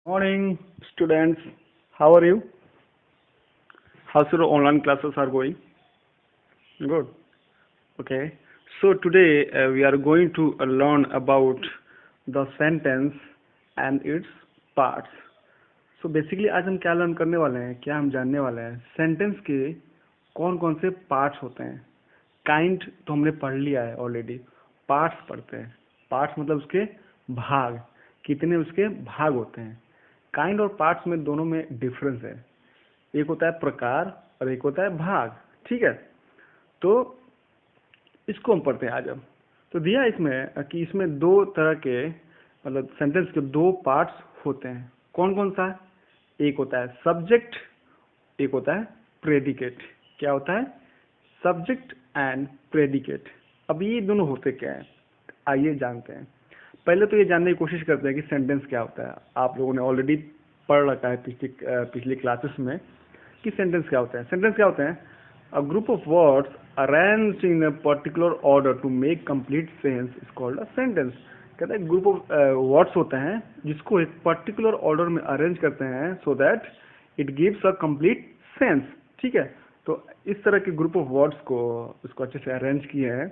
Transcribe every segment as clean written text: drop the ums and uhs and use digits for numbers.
Morning, students. How are you? How's your online classes are going? Good. Okay. So today we are going to learn about the sentence and its parts. So basically आज हम क्या learn करने वाले हैं, क्या हम जानने वाले हैं, सेंटेंस के कौन कौन से पार्ट्स होते हैं. काइंड तो हमने पढ़ लिया है ऑलरेडी. पार्ट्स पढ़ते हैं. पार्ट्स मतलब उसके भाग, कितने उसके भाग होते हैं. काइंड और पार्ट्स में दोनों में डिफरेंस है. एक होता है प्रकार और एक होता है भाग. ठीक है. तो इसको हम पढ़ते हैं आज. अब तो दिया इसमें कि इसमें दो तरह के मतलब सेंटेंस के दो पार्ट्स होते हैं. कौन कौन सा? एक होता है सब्जेक्ट, एक होता है प्रेडिकेट. क्या होता है? Subject and predicate. अब ये दोनों होते क्या है, आइए जानते हैं. पहले तो ये जानने की कोशिश करते हैं कि सेंटेंस क्या होता है. आप लोगों ने ऑलरेडी पढ़ रखा है पिछली क्लासेस में कि सेंटेंस क्या होता है. सेंटेंस क्या होते हैं? A group of words arranged in a particular order to make complete sense is called a sentence. कहते हैं ग्रुप ऑफ वर्ड्स होते हैं जिसको एक पर्टिकुलर ऑर्डर में अरेंज करते हैं so that it gives a complete sense. ठीक है. तो इस तरह के ग्रुप ऑफ वर्ड्स को इसको अच्छे से अरेंज किए हैं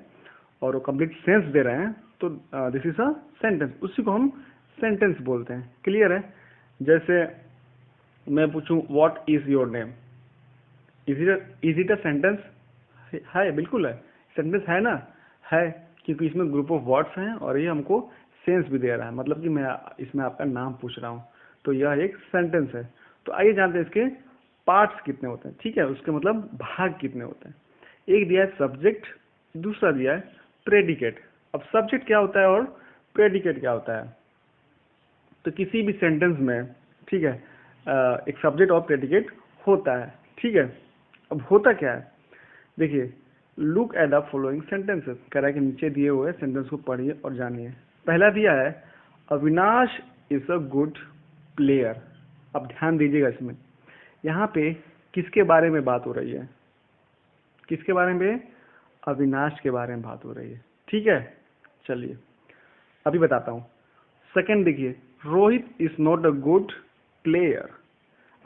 और वो कंप्लीट सेंस दे रहे हैं, तो दिस इज अ सेंटेंस. उसी को हम सेंटेंस बोलते हैं. क्लियर है? जैसे मैं पूछूं what is your name, is it a sentence? है, बिल्कुल है. सेंटेंस है ना, है, क्योंकि इसमें ग्रुप ऑफ वर्ड्स हैं और ये हमको सेंस भी दे रहा है. मतलब कि मैं इसमें आपका नाम पूछ रहा हूँ, तो यह एक सेंटेंस है. तो आइए जानते हैं इसके पार्ट्स कितने होते हैं. ठीक है. उसके मतलब भाग कितने होते हैं. एक दिया है सब्जेक्ट, दूसरा दिया है प्रेडिकेट. अब सब्जेक्ट क्या होता है और प्रेडिकेट क्या होता है? तो किसी भी सेंटेंस में, ठीक है, एक सब्जेक्ट और प्रेडिकेट होता है. ठीक है. अब होता क्या है, देखिए, look at the following sentences. कह रहा है कि नीचे दिए हुए सेंटेंस को पढ़िए और जानिए. पहला दिया है Avinash is a good player. अब ध्यान दीजिएगा इसमें, यहाँ पे किसके बारे में बात हो रही है? किसके बारे में? अविनाश के बारे में बात हो रही है. ठीक है. चलिए अभी बताता हूँ. सेकंड देखिए, Rohit is not a good player.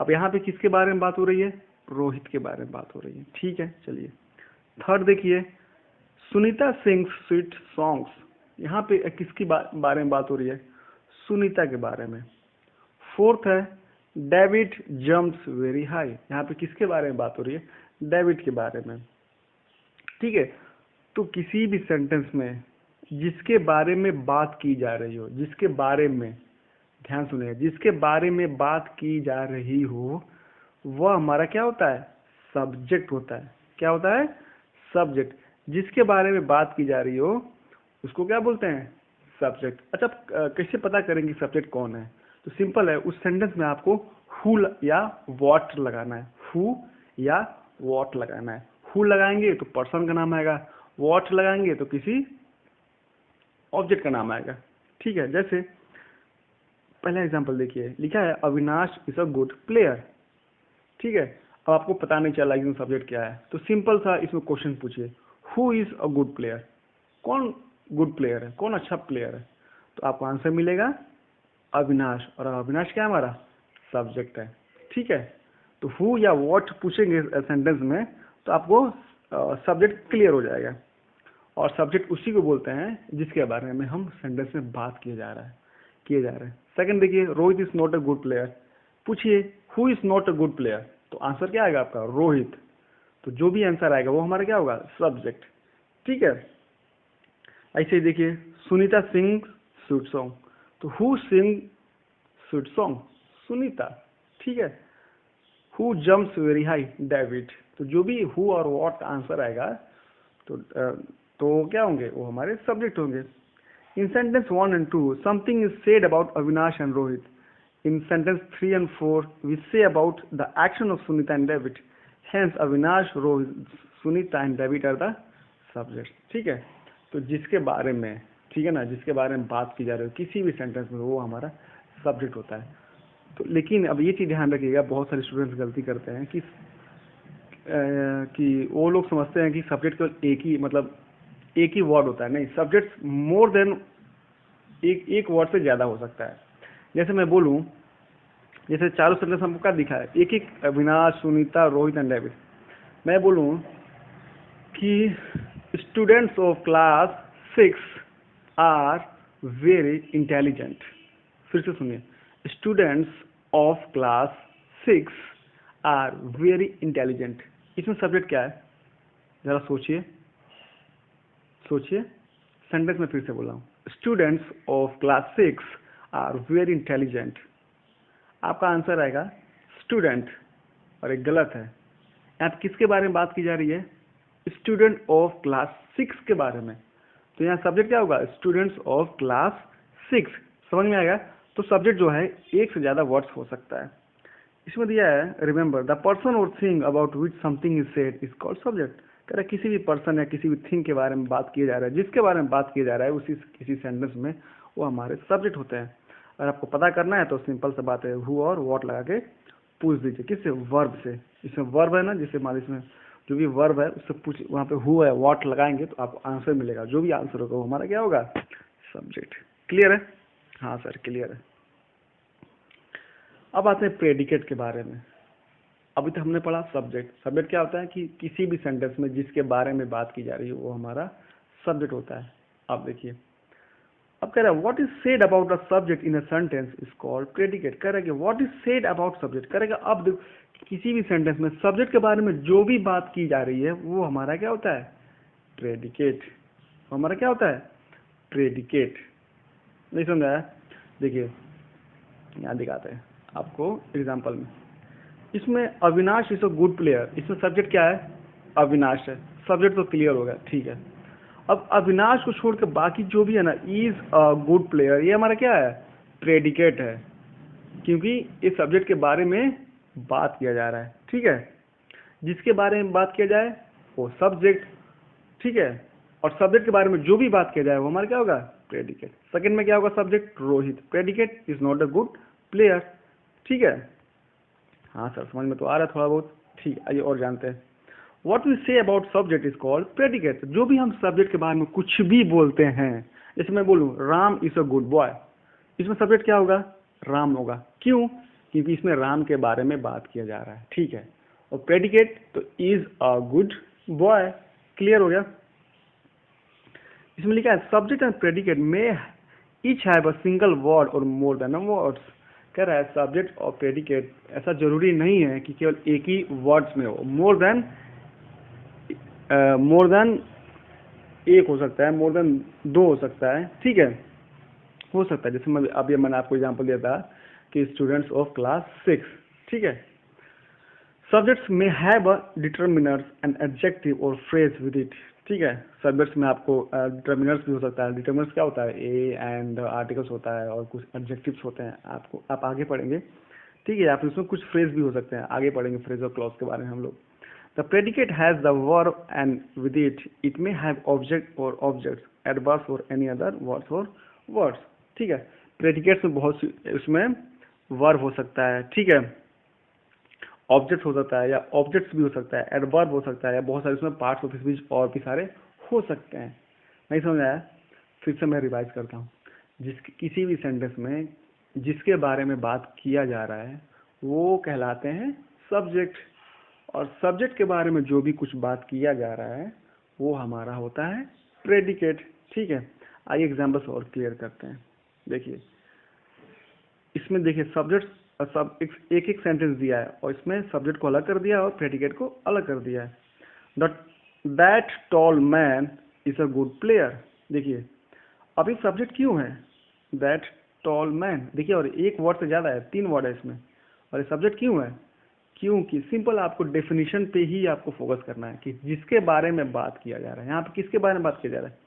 अब यहाँ पे किसके बारे में बात हो रही है? रोहित के बारे में बात हो रही है. ठीक है. चलिए थर्ड देखिए, सुनीता सिंग्स स्वीट सॉन्ग्स. यहाँ पे किसकी बारे में बात हो रही है? सुनीता के बारे में. फोर्थ है डेविड जम्प्स वेरी हाई. यहाँ पे किसके बारे में बात हो रही है? डेविड के बारे में. ठीक है. तो किसी भी सेंटेंस में जिसके बारे में बात की जा रही हो, जिसके बारे में, ध्यान सुनिए, जिसके बारे में बात की जा रही हो, वह हमारा क्या होता है? सब्जेक्ट होता है. क्या होता है? सब्जेक्ट. जिसके बारे में बात की जा रही हो उसको क्या बोलते हैं? सब्जेक्ट. अच्छा, कैसे पता करेंगे सब्जेक्ट कौन है? तो सिंपल है, उस सेंटेंस में आपको हु या व्हाट लगाना है. हु या व्हाट लगाना है. हु लगाएंगे तो पर्सन का नाम आएगा, व्हाट लगाएंगे तो किसी ऑब्जेक्ट का नाम आएगा. ठीक है. जैसे पहला एग्जांपल देखिए, लिखा है Avinash is a good player. ठीक है. अब आपको पता नहीं चला कि सब्जेक्ट क्या है, तो सिंपल सा इसमें क्वेश्चन पूछिए, who is a good player. कौन गुड प्लेयर है, कौन अच्छा प्लेयर है? तो आपको आंसर मिलेगा अविनाश. और अविनाश क्या हमारा सब्जेक्ट है. ठीक है. तो हु या व्हाट पूछेंगे सेंटेंस में तो आपको सब्जेक्ट क्लियर हो जाएगा. और सब्जेक्ट उसी को बोलते हैं जिसके बारे में हम सेंटेंस में बात किए जा रहे हैं. सेकंड देखिए, Rohit is not a good player. पूछिए who is not a good player, तो आंसर क्या आएगा आपका? रोहित. तो जो भी आंसर आएगा वो हमारा क्या होगा? सब्जेक्ट. ठीक है. ऐसे ही देखिए, सुनीता सिंग स्वीट सॉन्ग. तो who sing sweet song? Sunita. ठीक है. Who jumps very high? David. तो जो भी हु और व्हाट आंसर आएगा तो क्या होंगे? वो हमारे सब्जेक्ट होंगे. In sentence 1 and 2 something is said about Avinash and Rohit. In sentence 3 and 4 we say about the action of Sunita and David. Hence Avinash, Rohit, Sunita and David are the subject. ठीक है. तो जिसके बारे में, ठीक है ना, जिसके बारे में बात की जा रही है किसी भी सेंटेंस में, वो हमारा सब्जेक्ट होता है. तो लेकिन अब ये चीज ध्यान रखिएगा, बहुत सारे स्टूडेंट्स गलती करते हैं कि वो लोग समझते हैं कि सब्जेक्ट केवल एक ही वर्ड होता है. नहीं, सब्जेक्ट मोर देन एक वर्ड से ज्यादा हो सकता है. जैसे मैं बोलूं जैसे चारों सेंटेंस हमको क्या दिखा है, एक एक, अविनाश, सुनीता, रोहित एंड डेविड। मैं बोलूँ कि students of class 6 are very intelligent. फिर से सुनिए, students of class 6 are very intelligent. इसमें सब्जेक्ट क्या है, जरा सोचिए सोचिए। सेंटेंस में फिर से बोल रहा हूँ, students of class 6 are very intelligent. आपका आंसर आएगा स्टूडेंट, और एक गलत है। यहाँ पे किसके बारे में बात की जा रही है, स्टूडेंट ऑफ क्लास 6 के बारे में। तो यहाँ सब्जेक्ट क्या होगा, स्टूडेंट्स ऑफ क्लास 6। समझ में आएगा। तो सब्जेक्ट जो है एक से ज्यादा वर्ड्स हो सकता है। इसमें दिया है, रिमेंबर द पर्सन और thing about which something is said is called subject. कह रहा है किसी भी पर्सन या किसी भी थिंग के बारे में बात किया जा रहा है, जिसके बारे में बात किया जा रहा है उसी किसी सेंटेंस में, वो हमारे सब्जेक्ट होते हैं। अगर आपको पता करना है तो सिंपल सा बात है, हु और व्हाट लगा के पूछ दीजिए। किससे, वर्ब से। इसमें वर्ब है ना, जिससे मान इसमें जो भी वर्ब है उससे पूछ, वहाँ पे हु है व्हाट लगाएंगे तो आपको आंसर मिलेगा। जो भी आंसर होगा वो हमारा क्या होगा, सब्जेक्ट। क्लियर है? हाँ सर क्लियर है। अब आते हैं प्रेडिकेट के बारे में। अभी तक हमने पढ़ा सब्जेक्ट। सब्जेक्ट क्या होता है कि किसी भी सेंटेंस में जिसके बारे में बात की जा रही है वो हमारा सब्जेक्ट होता है। अब देखिए, अब कह रहा है what is said about a subject in a sentence is called predicate. कह रहा है कि what is said about subject, करेगा। अब देखो किसी भी सेंटेंस में सब्जेक्ट के बारे में जो भी बात की जा रही है वो हमारा क्या होता है, प्रेडिकेट। हमारा क्या होता है, प्रेडिकेट। नहीं समझा? देखिए यहाँ दिखाते हैं आपको एग्जाम्पल में। इसमें Avinash is a good player, इसमें सब्जेक्ट क्या है, अविनाश है। सब्जेक्ट तो क्लियर हो गया, ठीक है। अब अविनाश को छोड़ के बाकी जो भी है ना, इज अ गुड प्लेयर, ये हमारा क्या है, प्रेडिकेट है, क्योंकि इस सब्जेक्ट के बारे में बात किया जा रहा है। ठीक है, जिसके बारे में बात किया जाए वो सब्जेक्ट, ठीक है। और सब्जेक्ट के बारे में जो भी बात किया जाए वो हमारा क्या होगा, प्रेडिकेट। सेकंड में क्या होगा, subject Rohit, predicate is not a good player. ठीक है, हाँ सर समझ में तो आ रहा है थोड़ा बहुत। ठीक, आइए और जानते हैं। What we say about subject is called predicate. जो भी हम सब्जेक्ट के बारे में कुछ भी बोलते हैं, जैसे मैं बोलूँ Ram is a good boy, इसमें सब्जेक्ट क्या होगा, राम होगा। क्यों, क्योंकि इसमें राम के बारे में बात किया जा रहा है। ठीक है, और प्रेडिकेट तो is a good boy. Clear हो गया। इसमें लिखा है सब्जेक्ट एंड प्रेडिकेट में each have a single word और मोर देन अ वर्ड्स। कह रहा है सब्जेक्ट और प्रेडिकेट ऐसा जरूरी नहीं है कि केवल एक ही वर्ड्स में हो, मोर देन एक हो सकता है, मोर देन दो हो सकता है। ठीक है, हो सकता है। जैसे मैं अभी मैंने आपको एग्जांपल दिया था कि स्टूडेंट्स ऑफ क्लास 6। ठीक है, सब्जेक्ट्स में have a determiners and adjective और फ्रेज विद इट। ठीक है, सब्जेक्ट्स में आपको डिटर्मिनर्स भी हो सकता है। डिटर्मिनर्स क्या होता है, ए एंड आर्टिकल्स होता है, और कुछ एडजेक्टिव्स होते हैं, आपको आप आगे पढ़ेंगे। ठीक है, आप इसमें कुछ फ्रेज भी हो सकते हैं, आगे पढ़ेंगे फ्रेज और क्लॉज के बारे में हम लोग। The predicate has the verb and with it may have object और ऑब्जेक्ट्स, एडवर्ब्स और एनी अदर वर्ड्स और वर्ड्स। ठीक है, प्रेडिकेट्स में बहुत सी इसमें वर्ब हो सकता है, ठीक है, ऑब्जेक्ट हो सकता है या ऑब्जेक्ट्स भी हो सकता है, एडवर्ब हो सकता है, या बहुत सारे इसमें पार्ट्स ऑफ स्पीच और भी सारे हो सकते हैं। नहीं समझ आया? फिर से मैं रिवाइज करता हूँ। किसी भी सेंटेंस में जिसके बारे में बात किया जा रहा है वो कहलाते हैं सब्जेक्ट, और सब्जेक्ट के बारे में जो भी कुछ बात किया जा रहा है वो हमारा होता है प्रेडिकेट। ठीक है, आइए एग्जाम्पल्स और क्लियर करते हैं। देखिए इसमें देखिए सब्जेक्ट सब एक एक सेंटेंस दिया है, और इसमें सब्जेक्ट को अलग कर दिया है और प्रेडिकेट को अलग कर दिया है। That tall man is a good player. देखिए अभी सब्जेक्ट क्यों है, दैट टॉल मैन। देखिए और एक वर्ड से ज्यादा है, 3 वर्ड है इसमें, और ये सब्जेक्ट क्यों है, क्योंकि सिंपल आपको डेफिनेशन पे ही आपको फोकस करना है कि जिसके बारे में बात किया जा रहा है। यहाँ पे किसके बारे में बात किया जा रहा है,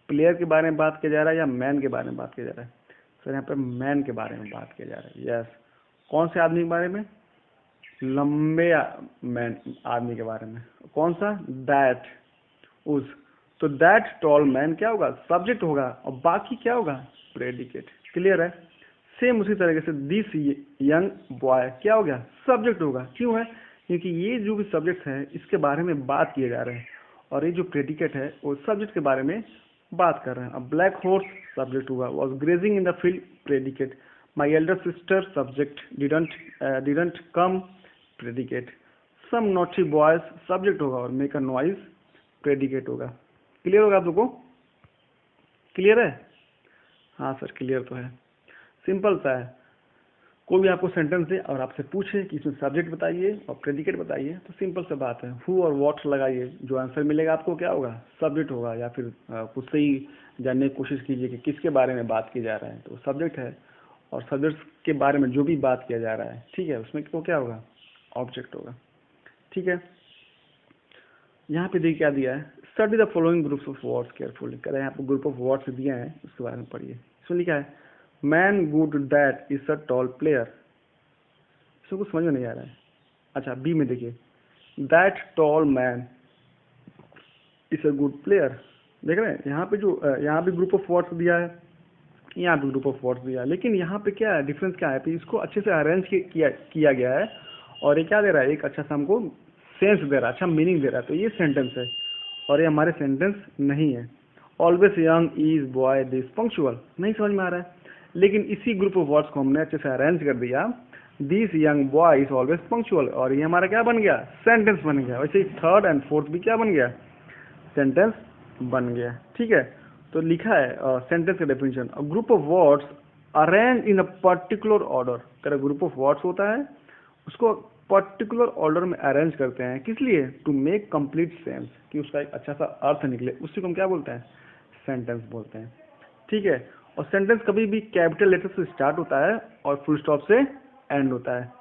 प्लेयर के बारे में बात किया जा रहा है या मैन के बारे में बात किया जा रहा है। सर यहाँ पे मैन के बारे में बात किया जा रहा है। यस, कौन से आदमी के बारे में, लंबे मैन आदमी के बारे में। कौन सा, दैट, उस। तो दैट टॉल मैन क्या होगा, सब्जेक्ट होगा, और बाकी क्या होगा, प्रेडिकेट। क्लियर है। सेम उसी तरीके से दिस यंग बॉय क्या हो गया, सब्जेक्ट होगा। क्यों है, क्योंकि ये जो भी सब्जेक्ट है इसके बारे में बात किए जा रहे हैं, और ये जो प्रेडिकेट है वो सब्जेक्ट के बारे में बात कर रहे हैं। अब ब्लैक हॉर्स सब्जेक्ट हुआ, was grazing in the field, predicate. My elder sister subject, didn't come predicate, some naughty boys subject होगा और मेक अ नॉइज प्रेडिकेट होगा। क्लियर होगा आप लोगों को? क्लियर है? हाँ सर क्लियर तो है। सिंपल सा है, कोई भी आपको सेंटेंस दे और आपसे पूछे कि इसमें सब्जेक्ट बताइए और प्रेडिकेट बताइए, तो सिंपल सा बात है, हु और व्हाट लगाइए, जो आंसर मिलेगा आपको क्या होगा, सब्जेक्ट होगा। या फिर खुद से ही जानने की कोशिश कीजिए कि किसके बारे में बात की जा रहा है, तो सब्जेक्ट है। और सब्जेक्ट के बारे में जो भी बात किया जा रहा है, ठीक है, उसमें वो क्या होगा, ऑब्जेक्ट होगा। ठीक है, यहाँ पे देखिए क्या दिया है, study the following groups of words carefully. कह रहे हैं आपको ग्रुप ऑफ वर्ड्स दिए हैं, उसके बारे में पढ़िए। इसमें लिखा है man good that is a tall player, इसमें कुछ समझ में नहीं आ रहा है। अच्छा, बी में देखिए, that tall man is a good player. देख रहे हैं यहाँ पे जो यहाँ भी ग्रुप ऑफ वर्ड्स दिया है, यहाँ भी ग्रुप ऑफ वर्ड्स दिया है, लेकिन यहाँ पे क्या है डिफरेंस, क्या है, तो इसको अच्छे से अरेंज किया गया है और ये क्या दे रहा है, एक अच्छा सा हमको सेंस दे रहा है, अच्छा मीनिंग दे रहा है। तो ये सेंटेंस है और ये हमारे सेंटेंस नहीं है। Always young is boy this punctual, नहीं समझ में आ रहा है, लेकिन इसी ग्रुप ऑफ वर्ड्स को हमने अच्छे से अरेंज कर दिया, this young boy is always punctual, और ये हमारा क्या बन गया, सेंटेंस बन गया। वैसे ही थर्ड एंड फोर्थ भी क्या बन गया, सेंटेंस बन गया। ठीक है, तो लिखा है सेंटेंस का definition, group of words arrange in a particular order. अगर ग्रुप ऑफ वर्ड्स होता है उसको पर्टिकुलर ऑर्डर में अरेंज करते हैं, किस लिए, टू मेक कंप्लीट सेंस, कि उसका एक अच्छा सा अर्थ निकले, उसी को हम क्या बोलते हैं, सेंटेंस बोलते हैं। ठीक है, और सेंटेंस कभी भी कैपिटल लेटर से स्टार्ट होता है और फुल स्टॉप से एंड होता है।